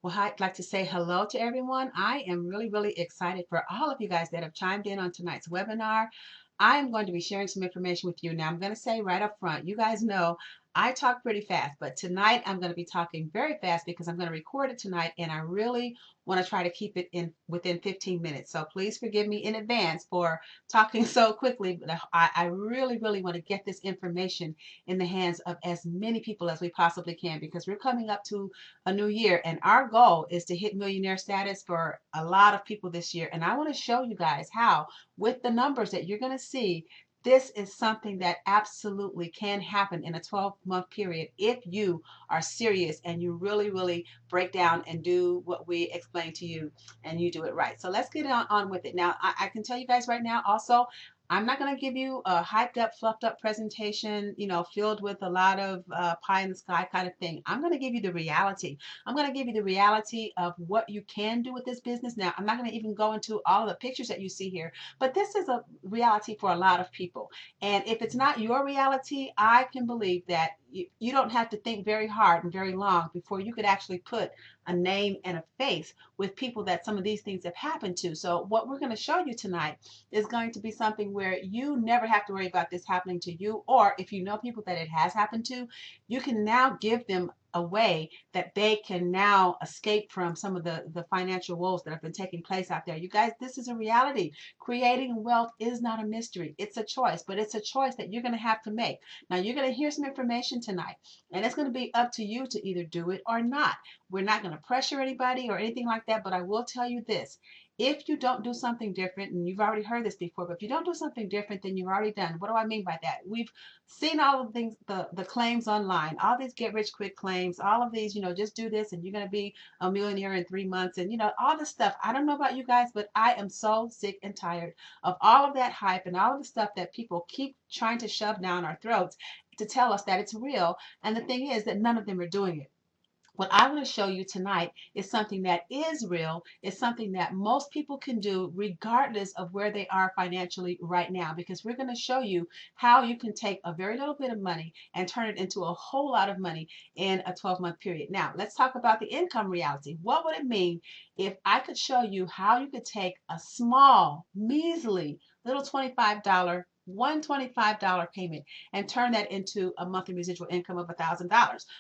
Well, I'd like to say hello to everyone. I am really excited for all of you guys that have chimed in on tonight's webinar. I am going to be sharing some information with you. Now, I'm going to say right up front, you guys know I talk pretty fast, but tonight I'm going to be talking very fast because I'm going to record it tonight and I really want to try to keep it in within 15 minutes. So please forgive me in advance for talking so quickly, but I really want to get this information in the hands of as many people as we possibly can because we're coming up to a new year. And our goal is to hit millionaire status for a lot of people this year. And I want to show you guys how, with the numbers that you're going to see, this is something that absolutely can happen in a 12-month period if you are serious and you really break down and do what we explain to you and you do it right. So let's get on with it. Now, I can tell you guys right now also, I'm not going to give you a hyped up, fluffed up presentation, filled with a lot of pie in the sky kind of thing. I'm going to give you the reality. I'm going to give you the reality of what you can do with this business. Now, I'm not going to even go into all of the pictures that you see here, but this is a reality for a lot of people. And if it's not your reality, I can believe that you don't have to think very hard and very long before you could actually put a name and a face with people that some of these things have happened to. So what we're going to show you tonight is going to be something where you never have to worry about this happening to you, or if you know people that it has happened to, you can now give them a way that they can now escape from some of the financial woes that have been taking place out there. You guys, this is a reality. Creating wealth is not a mystery. It's a choice, but it's a choice that you're going to have to make. Now, you're going to hear some information tonight, and it's going to be up to you to either do it or not. We're not going to pressure anybody or anything like that, but I will tell you this. If you don't do something different, and you've already heard this before, but if you don't do something different than you've already done, what do I mean by that? We've seen all of the things, the claims online, all these get rich quick claims, all of these, just do this and you're going to be a millionaire in 3 months, and all this stuff. I don't know about you guys, but I am so sick and tired of all of that hype and all of the stuff that people keep trying to shove down our throats to tell us that it's real. And the thing is that none of them are doing it. What I want to show you tonight is something that is real, is something that most people can do regardless of where they are financially right now, because we're going to show you how you can take a very little bit of money and turn it into a whole lot of money in a 12-month period. Now, let's talk about the income reality. What would it mean if I could show you how you could take a small, measly little $25 $125 payment and turn that into a monthly residual income of $1,000?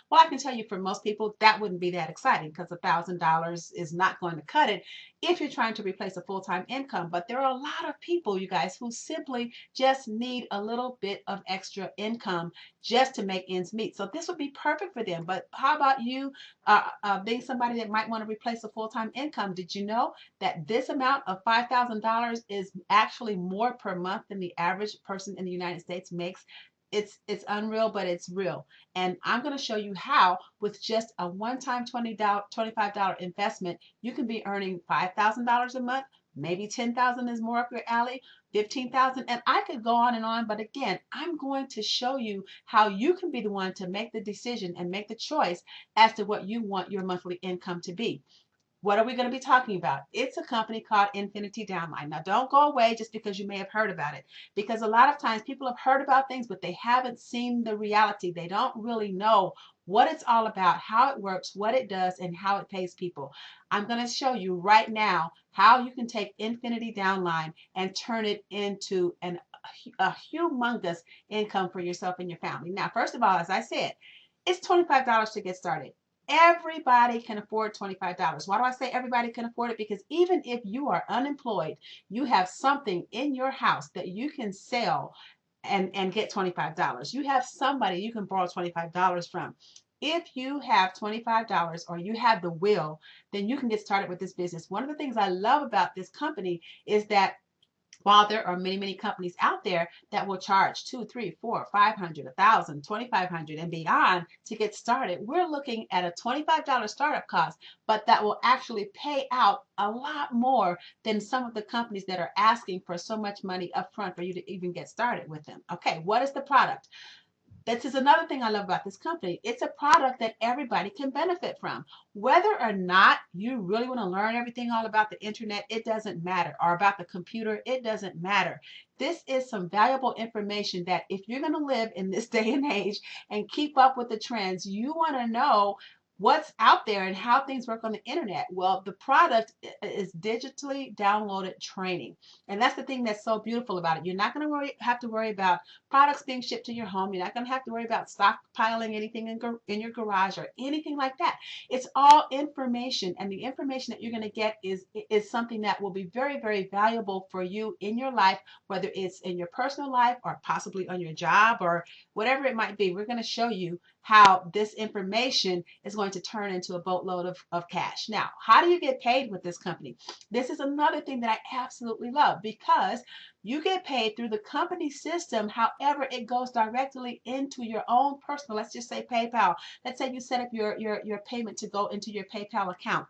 Well, I can tell you for most people, that wouldn't be that exciting because $1,000 is not going to cut it if you're trying to replace a full-time income. But there are a lot of people, you guys, who simply just need a little bit of extra income just to make ends meet. So this would be perfect for them. But how about you being somebody that might want to replace a full-time income? Did you know that this amount of $5,000 is actually more per month than the average person in the United States makes? It's unreal, but it's real. And I'm going to show you how, with just a one-time $25 investment, you can be earning $5,000 a month. Maybe 10,000 is more up your alley, 15,000, and I could go on and on. But again, I'm going to show you how you can be the one to make the decision and make the choice as to what you want your monthly income to be. What are we going to be talking about? It's a company called Infinity Downline. Now, don't go away just because you may have heard about it, because a lot of times people have heard about things, but they haven't seen the reality. They don't really know what it's all about, how it works, what it does, and how it pays people. I'm going to show you right now how you can take Infinity Downline and turn it into a humongous income for yourself and your family. Now, first of all, as I said, it's $25 to get started. Everybody can afford $25. Why do I say everybody can afford it? Because even if you are unemployed, you have something in your house that you can sell and get $25. You have somebody you can borrow $25 from. If you have $25 or you have the will, then you can get started with this business. One of the things I love about this company is that while there are many companies out there that will charge 2, 3, 4, 500, 1,000, 2,500 and beyond to get started, we're looking at a $25 startup cost, but that will actually pay out a lot more than some of the companies that are asking for so much money up front for you to even get started with them. Okay, what is the product? This is another thing I love about this company. It's a product that everybody can benefit from. Whether or not you really want to learn everything all about the internet, it doesn't matter, or about the computer, it doesn't matter. This is some valuable information that if you're going to live in this day and age and keep up with the trends, you want to know what's out there and how things work on the internet. Well, the product is digitally downloaded training. And that's the thing that's so beautiful about it. You're not going to have to worry about products being shipped to your home. You're not going to have to worry about stockpiling anything in your garage or anything like that. It's all information. And the information that you're going to get is something that will be very, very valuable for you in your life, whether it's in your personal life or possibly on your job or whatever it might be. We're going to show you how this information is going to turn into a boatload of cash. Now, how do you get paid with this company? This is another thing that I absolutely love because you get paid through the company system. However, it goes directly into your own personal, let's just say PayPal. Let's say you set up your payment to go into your PayPal account.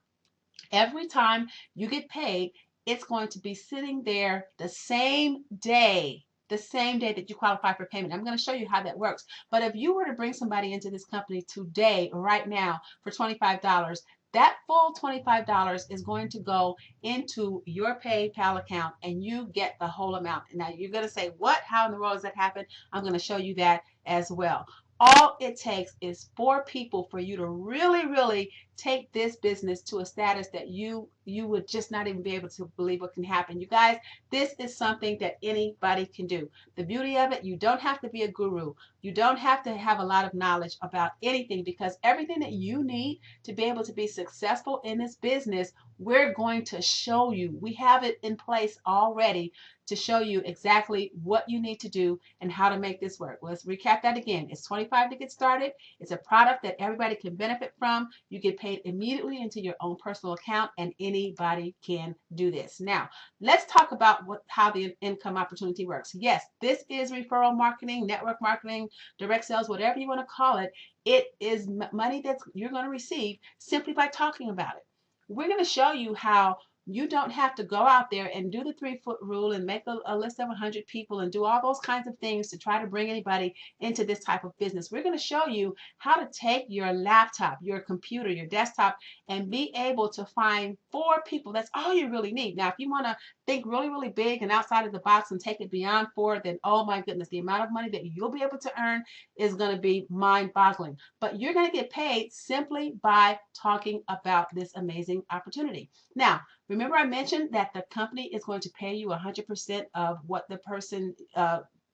Every time you get paid, it's going to be sitting there the same day that you qualify for payment. I'm going to show you how that works. But if you were to bring somebody into this company today, right now, for $25, that full $25 is going to go into your PayPal account and you get the whole amount. Now you're going to say, what? How in the world does that happen? I'm going to show you that as well. All it takes is 4 people for you to really, really take this business to a status that you would just not even be able to believe what can happen. You guys, this is something that anybody can do. The beauty of it, you don't have to be a guru. You don't have to have a lot of knowledge about anything because everything that you need to be able to be successful in this business, we're going to show you. We have it in place already to show you exactly what you need to do and how to make this work. Let's recap that again. It's $25 to get started. It's a product that everybody can benefit from. You get paid immediately into your own personal account and anybody can do this. Now, let's talk about how the income opportunity works. Yes, this is referral marketing, network marketing, direct sales, whatever you want to call it. It is money that you're going to receive simply by talking about it. We're going to show you how you don't have to go out there and do the 3-foot rule and make a list of 100 people and do all those kinds of things to try to bring anybody into this type of business. We're going to show you how to take your laptop, your computer, your desktop, and be able to find 4 people. That's all you really need. Now, if you want to think really, really big and outside of the box and take it beyond 4, then oh my goodness, the amount of money that you'll be able to earn is going to be mind-boggling. But you're going to get paid simply by talking about this amazing opportunity. Now, remember I mentioned that the company is going to pay you 100% of what the person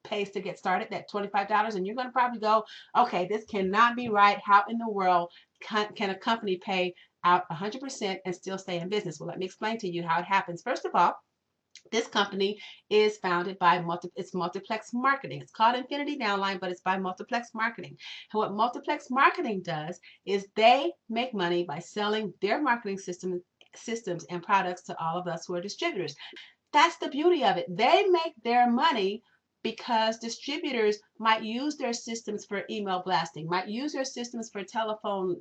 pays to get started, that $25, and you're going to probably go, okay, this cannot be right. How in the world can a company pay out 100% and still stay in business? Well, let me explain to you how it happens. First of all, this company is founded by Multiplex Marketing. It's called Infinity Downline, but it's by Multiplex Marketing. And what Multiplex Marketing does is they make money by selling their marketing systems and products to all of us who are distributors. That's the beauty of it. They make their money because distributors might use their systems for email blasting, might use their systems for telephone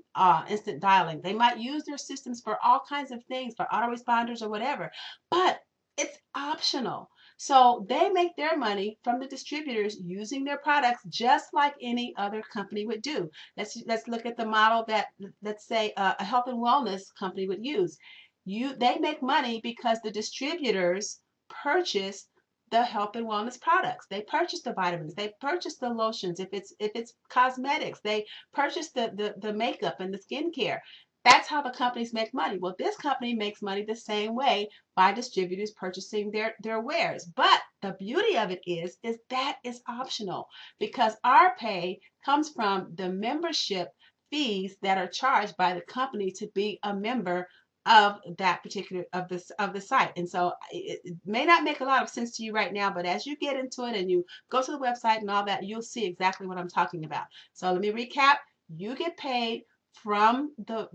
instant dialing. They might use their systems for all kinds of things, for autoresponders or whatever, but it's optional. So they make their money from the distributors using their products just like any other company would do. Let's look at the model that, let's say, a health and wellness company would use. They make money because the distributors purchase the health and wellness products. They purchase the vitamins, they purchase the lotions, if it's cosmetics, they purchase the makeup and the skincare. That's how the companies make money. Well, this company makes money the same way by distributors purchasing their wares. But the beauty of it is that is optional because our pay comes from the membership fees that are charged by the company to be a member of that particular of the site. And so it may not make a lot of sense to you right now, but as you get into it and you go to the website and all that, you'll see exactly what I'm talking about. So let me recap. You get paid from the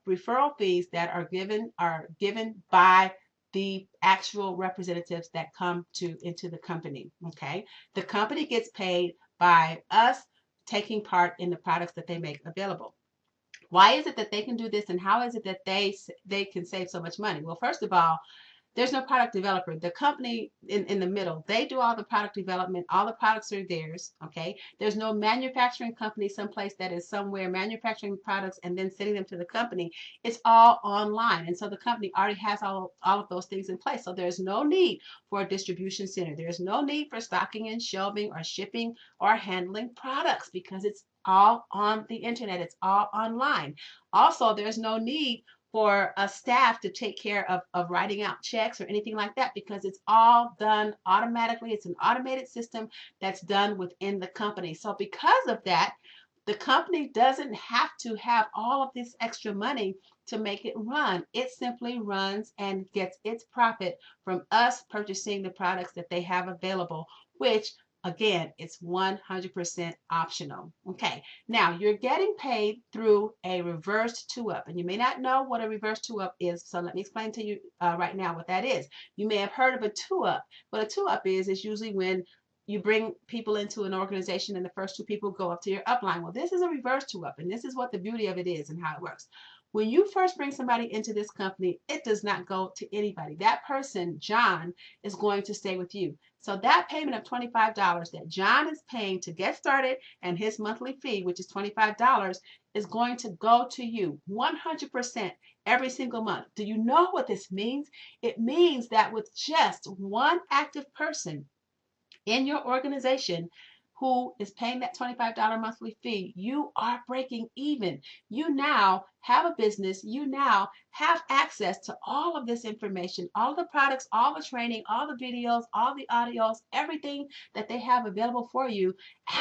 referral fees that are given by the actual representatives that come into the company. Okay, the company gets paid by us taking part in the products that they make available. Why is it that they can do this, and how is it that they can save so much money? Well, first of all, there's no product developer. The company in the middle, they do all the product development. All the products are theirs, okay? There's no manufacturing company someplace that is somewhere manufacturing products and then sending them to the company. It's all online. And so the company already has all of those things in place. So there's no need for a distribution center. There's no need for stocking and shelving or shipping or handling products because it's all on the internet. It's all online. Also, there's no need for a staff to take care of writing out checks or anything like that because it's all done automatically. It's an automated system that's done within the company. So because of that, the company doesn't have to have all of this extra money to make it run. It simply runs and gets its profit from us purchasing the products that they have available, which again, it's 100% optional. Okay, now you're getting paid through a reverse two up, and you may not know what a reverse two up is, so let me explain to you right now what that is. You may have heard of a two up. What a two up is usually when you bring people into an organization and the first two people go up to your upline. Well, this is a reverse two up, and this is what the beauty of it is and how it works. When you first bring somebody into this company, it does not go to anybody. That person, John, is going to stay with you. So that payment of $25 that John is paying to get started and his monthly fee, which is $25, is going to go to you 100% every single month. Do you know what this means? It means that with just one active person in your organization who is paying that $25 monthly fee, you are breaking even. You now have a business. You now have access to all of this information, all the products, all the training, all the videos, all the audios, everything that they have available for you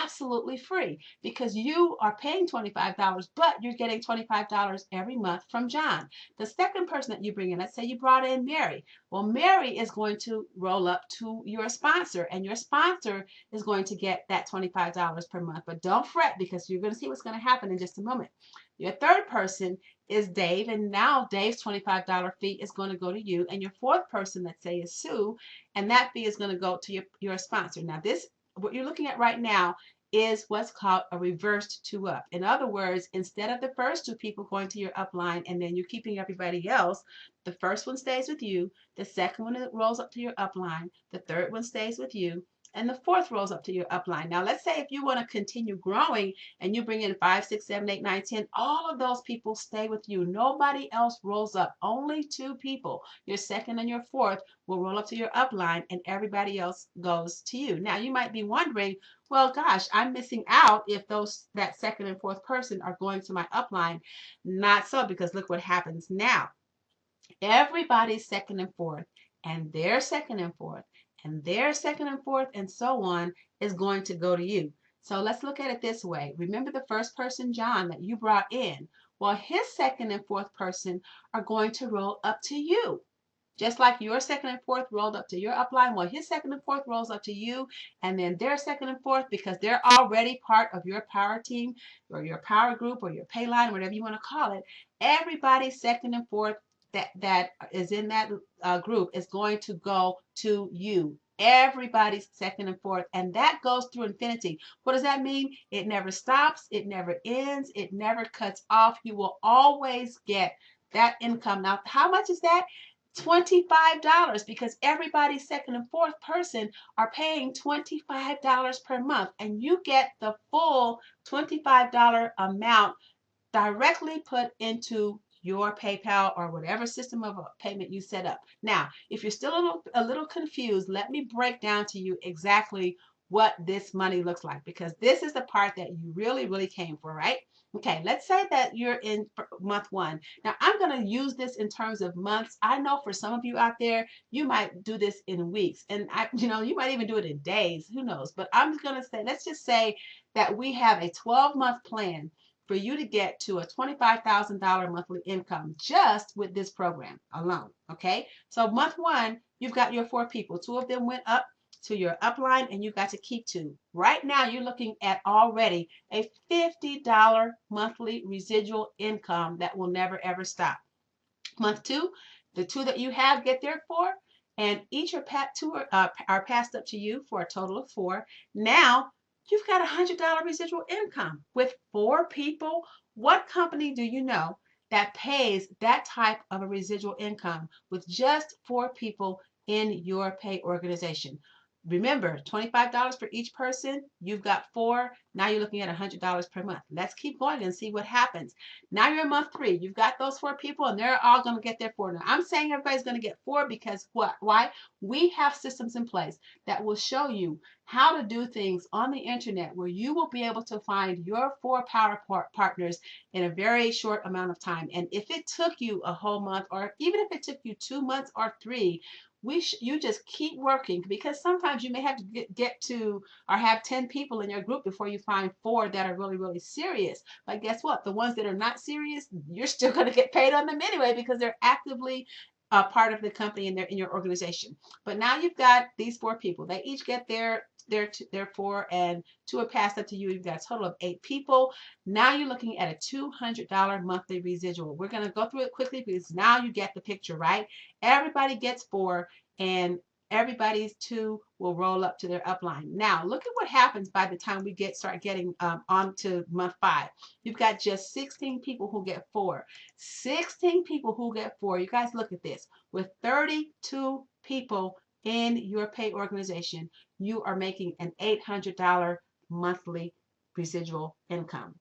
absolutely free because you are paying $25, but you're getting $25 every month from John. The second person that you bring in, let's say you brought in Mary. Well, Mary is going to roll up to your sponsor, and your sponsor is going to get that $25 per month. But don't fret because you're going to see what's going to happen in just a moment. Your third person is Dave, and now Dave's $25 fee is going to go to you. And your fourth person, let's say, is Sue, and that fee is going to go to your sponsor. Now, this, what you're looking at right now, is what's called a reversed two up. In other words, instead of the first two people going to your upline and then you're keeping everybody else, the first one stays with you, the second one rolls up to your upline, the third one stays with you, and the fourth rolls up to your upline. Now, let's say if you want to continue growing and you bring in 5, 6, 7, 8, 9, 10, all of those people stay with you. Nobody else rolls up. Only two people, your second and your fourth, will roll up to your upline and everybody else goes to you. Now, you might be wondering, well, gosh, I'm missing out if that second and fourth person are going to my upline. Not so, because look what happens now. Everybody's second and fourth, and their second and fourth, and their second and fourth, and so on, is going to go to you. So let's look at it this way. Remember the first person, John, that you brought in? Well, his second and fourth person are going to roll up to you. Just like your second and fourth rolled up to your upline, well, his second and fourth rolls up to you, and then their second and fourth, because they're already part of your power team or your power group or your pay line, whatever you want to call it. Everybody's second and fourth that is in that group is going to go to you. Everybody's second and fourth, and that goes through infinity. What does that mean? It never stops, it never ends, it never cuts off. You will always get that income. Now, how much is that? $25, because everybody's second and fourth person are paying $25 per month, and you get the full $25 amount directly put into your PayPal or whatever system of payment you set up. Now, if you're still a little confused, let me break down to you exactly what this money looks like, because this is the part that you really came for, right? Okay, let's say that you're in month one. Now, I'm going to use this in terms of months. I know for some of you out there, you might do this in weeks, and you might even do it in days. Who knows? But I'm going to say, let's just say that we have a 12-month plan for you to get to a $25,000 monthly income just with this program alone. Okay, so month one, you've got your 4 people. 2 of them went up to your upline, and you got to keep 2. Right now, you're looking at already a $50 monthly residual income that will never ever stop. Month 2, the 2 that you have get their 4, and each are passed up to you for a total of 4. Now you've got $100 residual income with 4 people. What company do you know that pays that type of a residual income with just 4 people in your pay organization? Remember, $25 for each person. You've got four. Now you're looking at $100 per month. Let's keep going and see what happens. Now you're in month 3. You've got those 4 people, and they're all going to get their 4. Now, I'm saying everybody's going to get 4 because what? Why? We have systems in place that will show you how to do things on the internet where you will be able to find your 4 power partners in a very short amount of time. And if it took you a whole month, or even if it took you 2 months or 3, you just keep working, because sometimes you may have to get to or have 10 people in your group before you find 4 that are really, really serious. But guess what? The ones that are not serious, you're still going to get paid on them anyway, because they're actively part of the company and they're in your organization. But now you've got these 4 people. They each get their 4, and 2 are passed up to you. You've got a total of 8 people. Now you're looking at a $200 monthly residual. We're going to go through it quickly because now you get the picture, right? Everybody gets 4, and everybody's 2 will roll up to their upline. Now, look at what happens by the time we start getting on to month 5. You've got just 16 people who get 4. 16 people who get 4. You guys look at this. With 32 people in your pay organization, you are making an $800 monthly residual income.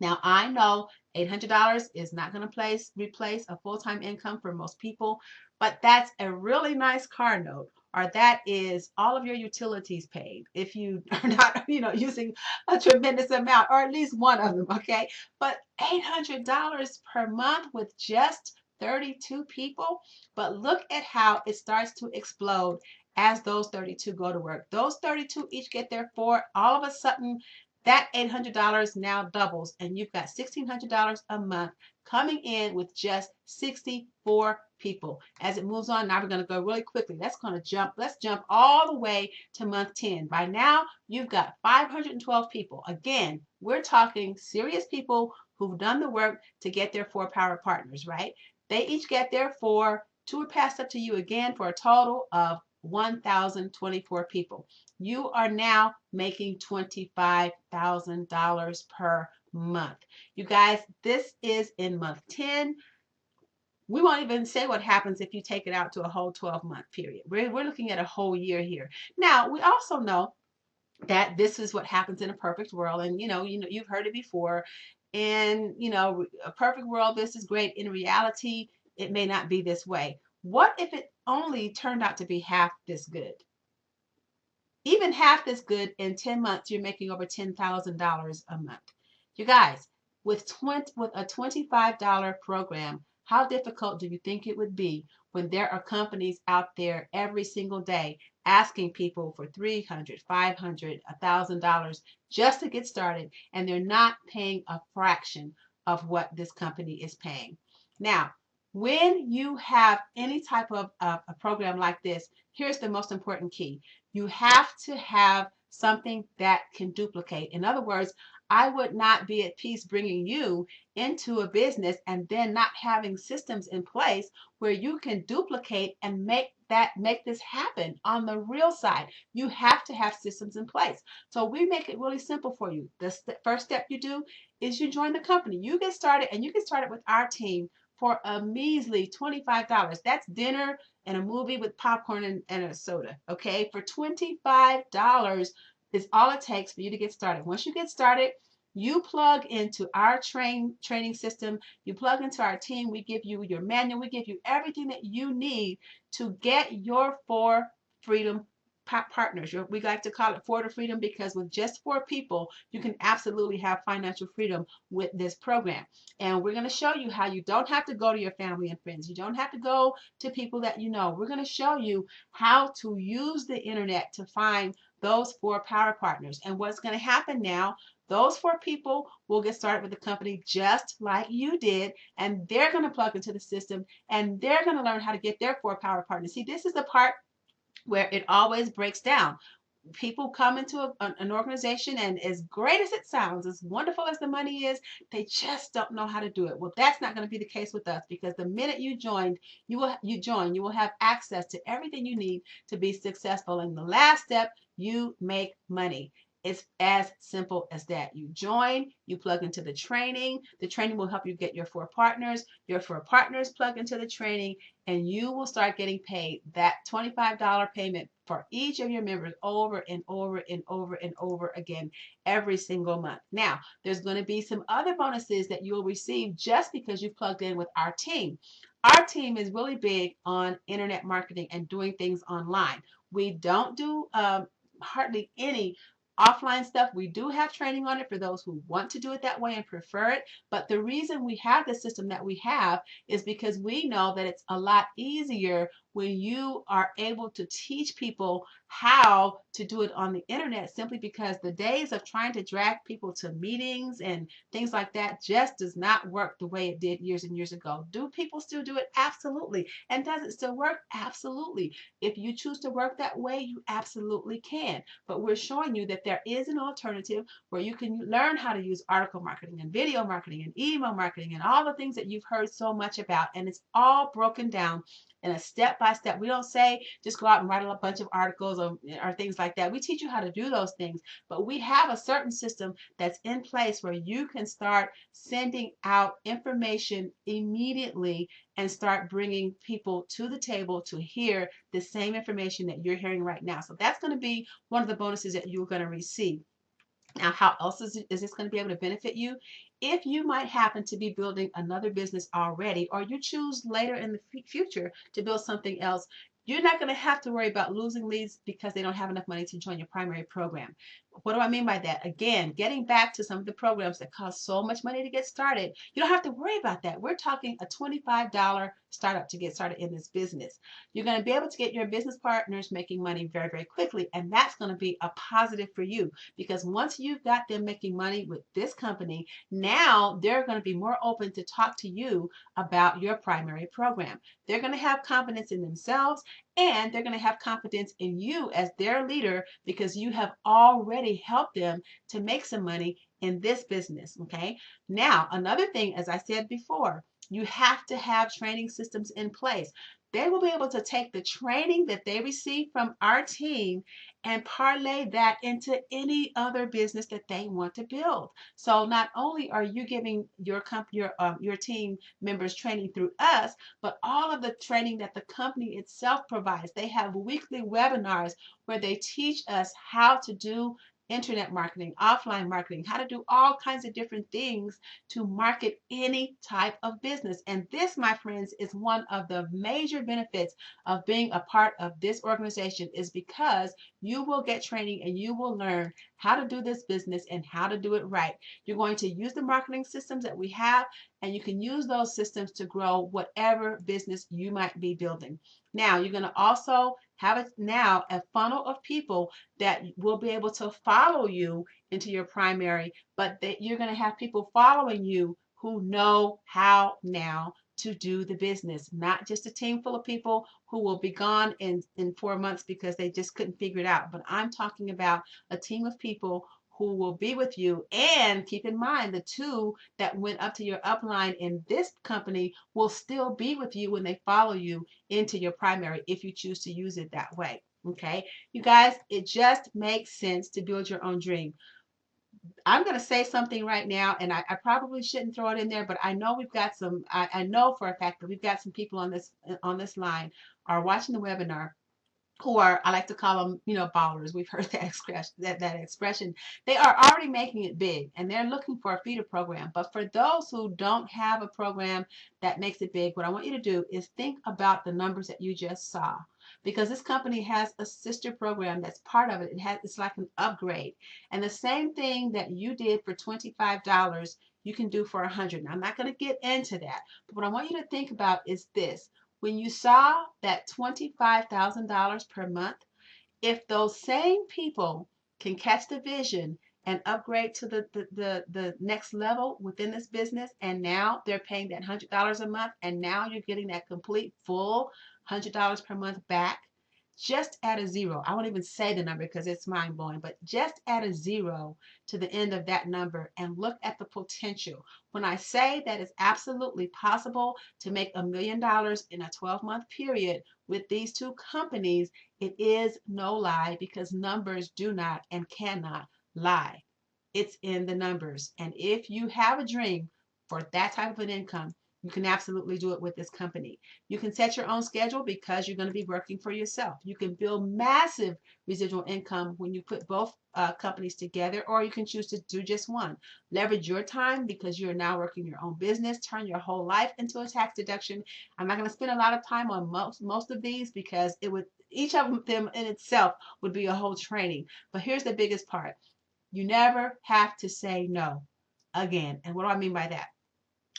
Now, I know $800 is not going to replace a full-time income for most people, but that's a really nice car note, or that is all of your utilities paid if you are not, using a tremendous amount, or at least one of them, okay? But $800 per month with just 32 people. But look at how it starts to explode as those 32 go to work. Those 32 each get their 4. All of a sudden, that $800 now doubles, and you've got $1,600 a month coming in with just 64 people. As it moves on, now we're going to go really quickly. Let's jump all the way to month 10. By now, you've got 512 people. Again, we're talking serious people who've done the work to get their 4 power partners, right? They each get their 4. 2 are passed up to you again for a total of 1,024 people. You are now making $25,000 per month. You guys, this is in month 10. We won't even say what happens if you take it out to a whole 12-month period. We're looking at a whole year here. Now, we also know that this is what happens in a perfect world, and you've heard it before. And a perfect world, this is great. In reality, it may not be this way. What if it only turned out to be half this good? Even half this good, in 10 months, you're making over $10,000 a month. You guys, with a $25 program, how difficult do you think it would be when there are companies out there every single day asking people for $300, $500, $1,000 just to get started, and they're not paying a fraction of what this company is paying? Now, when you have any type of a program like this, here's the most important key. You have to have something that can duplicate. In other words, I would not be at peace bringing you into a business and then not having systems in place where you can duplicate and make this happen on the real side. You have to have systems in place. So we make it really simple for you. The first step you do is you join the company. You get started, and you get started with our team for a measly $25. That's dinner and a movie with popcorn and a soda, okay? For $25 is all it takes for you to get started. Once you get started, you plug into our training system. You plug into our team. We give you your manual. We give you everything that you need to get your 4 freedom partners. We like to call it 4 to freedom, because with just 4 people, you can absolutely have financial freedom with this program. And we're going to show you how you don't have to go to your family and friends. You don't have to go to people that you know. We're going to show you how to use the internet to find those 4 power partners. And what's going to happen now, those 4 people will get started with the company just like you did, and they're going to plug into the system, and they're going to learn how to get their 4 power partners. See, this is the part where it always breaks down. People come into an organization, and as great as it sounds, as wonderful as the money is, they just don't know how to do it. Well, that's not going to be the case with us, because the minute you will have access to everything you need to be successful. And the last step, you make money. It's as simple as that. You join, you plug into the training will help you get your 4 partners plug into the training, and you will start getting paid that $25 payment for each of your members over and over and over and over again every single month. Now, there's going to be some other bonuses that you'll receive just because you plugged in with our team. Our team is really big on internet marketing and doing things online. We don't do hardly any offline stuff. We do have training on it for those who want to do it that way and prefer it. But the reason we have the system that we have is because we know that it's a lot easier when you are able to teach people how to do it on the internet, simply because the days of trying to drag people to meetings and things like that just does not work the way it did years and years ago. Do people still do it? Absolutely. And does it still work? Absolutely. If you choose to work that way, you absolutely can. But we're showing you that there is an alternative where you can learn how to use article marketing and video marketing and email marketing and all the things that you've heard so much about. And it's all broken down in a step-by-step. We don't say just go out and write a bunch of articles or things like that. We teach you how to do those things, but we have a certain system that's in place where you can start sending out information immediately and start bringing people to the table to hear the same information that you're hearing right now. So that's going to be one of the bonuses that you're going to receive. Now, how else is this going to be able to benefit you? If you might happen to be building another business already, or you choose later in the future to build something else, you're not going to have to worry about losing leads because they don't have enough money to join your primary program. What do I mean by that? Again, getting back to some of the programs that cost so much money to get started, you don't have to worry about that. We're talking a $25 startup to get started in this business. You're going to be able to get your business partners making money very, very quickly, and that's going to be a positive for you, because once you've got them making money with this company, now they're going to be more open to talk to you about your primary program. They're going to have confidence in themselves, and they're going to have confidence in you as their leader because you have already helped them to make some money in this business. Okay. Now, another thing, as I said before, you have to have training systems in place. They will be able to take the training that they receive from our team and parlay that into any other business that they want to build. So not only are you giving your team members training through us, but all of the training that the company itself provides. They have weekly webinars where they teach us how to do internet marketing, offline marketing, how to do all kinds of different things to market any type of business. And this, my friends, is one of the major benefits of being a part of this organization, is because you will get training and you will learn how to do this business and how to do it right. You're going to use the marketing systems that we have, and you can use those systems to grow whatever business you might be building. Now, you're going to also have a funnel of people that will be able to follow you into your primary, but that you're going to have people following you who know how now to do the business, not just a team full of people who will be gone in 4 months because they just couldn't figure it out. But I'm talking about a team of people who will be with you. And keep in mind, the two that went up to your upline in this company will still be with you when they follow you into your primary, if you choose to use it that way. Okay, you guys, it just makes sense to build your own dream. I'm going to say something right now, and I probably shouldn't throw it in there, but I know we've got some, I know for a fact that we've got some people on this line are watching the webinar who are, I like to call them, ballers. We've heard that expression, that expression. They are already making it big, and they're looking for a feeder program. But for those who don't have a program that makes it big, what I want you to do is think about the numbers that you just saw, because this company has a sister program that's part of it. It's like an upgrade, and the same thing that you did for $25, you can do for 100. Now, I'm not going to get into that, but what I want you to think about is this. When you saw that $25,000 per month, if those same people can catch the vision and upgrade to the next level within this business, and now they're paying that $100 a month, and now you're getting that complete full $100 per month back, just add a zero. I won't even say the number because it's mind blowing, but just add a zero to the end of that number and look at the potential. When I say that it's absolutely possible to make $1 million in a 12-month period with these two companies, it is no lie, because numbers do not and cannot lie. It's in the numbers. And if you have a dream for that type of an income, you can absolutely do it with this company. You can set your own schedule because you're going to be working for yourself. You can build massive residual income when you put both companies together, or you can choose to do just one. Leverage your time because you're now working your own business. Turn your whole life into a tax deduction. I'm not going to spend a lot of time on most of these because it would each of them in itself would be a whole training. But here's the biggest part: you never have to say no again. And what do I mean by that?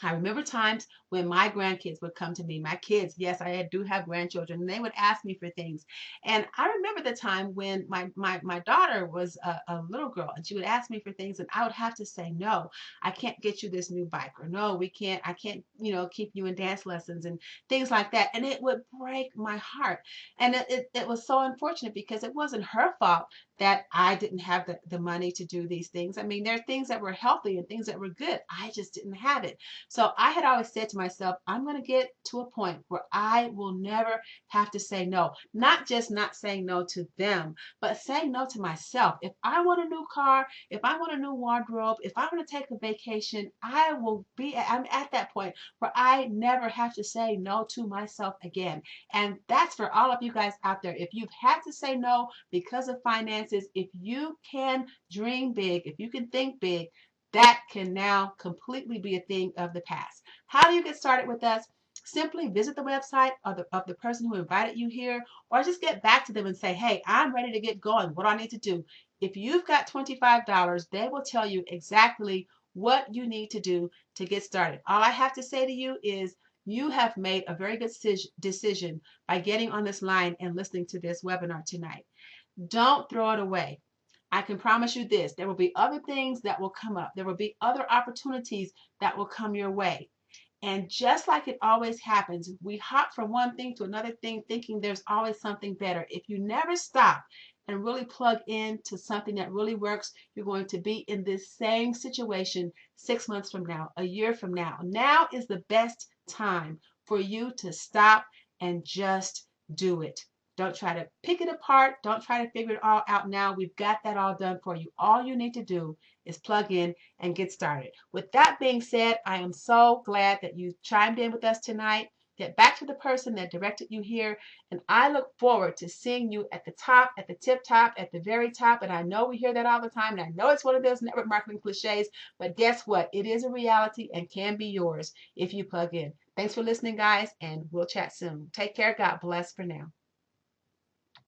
I remember times when my grandkids would come to me, my kids, yes, I do have grandchildren, and they would ask me for things. And I remember the time when my daughter was a little girl and she would ask me for things and I would have to say, no, I can't get you this new bike, or no, I can't, keep you in dance lessons and things like that. And it would break my heart. And it was so unfortunate because it wasn't her fault that I didn't have the money to do these things. I mean, there are things that were healthy and things that were good. I just didn't have it. So I had always said to myself, I'm going to get to a point where I will never have to say no. Not just not saying no to them, but saying no to myself. If I want a new car, if I want a new wardrobe, if I want to take a vacation, I'm at that point where I never have to say no to myself again. And that's for all of you guys out there. If you've had to say no because of finances, if you can dream big, if you can think big, that can now completely be a thing of the past. How do you get started with us? Simply visit the website of the person who invited you here, or just get back to them and say, hey, I'm ready to get going. What do I need to do? If you've got $25, they will tell you exactly what you need to do to get started. All I have to say to you is you have made a very good decision by getting on this line and listening to this webinar tonight. Don't throw it away. I can promise you this: there will be other things that will come up. There will be other opportunities that will come your way. And just like it always happens, we hop from one thing to another thing thinking there's always something better. If you never stop and really plug into something that really works, you're going to be in this same situation 6 months from now, a year from now. Now is the best time for you to stop and just do it. Don't try to pick it apart. Don't try to figure it all out now. We've got that all done for you. All you need to do is plug in and get started. With that being said, I am so glad that you chimed in with us tonight. Get back to the person that directed you here. And I look forward to seeing you at the top, at the tip top, at the very top. And I know we hear that all the time. And I know it's one of those network marketing cliches. But guess what? It is a reality and can be yours if you plug in. Thanks for listening, guys. And we'll chat soon. Take care. God bless for now.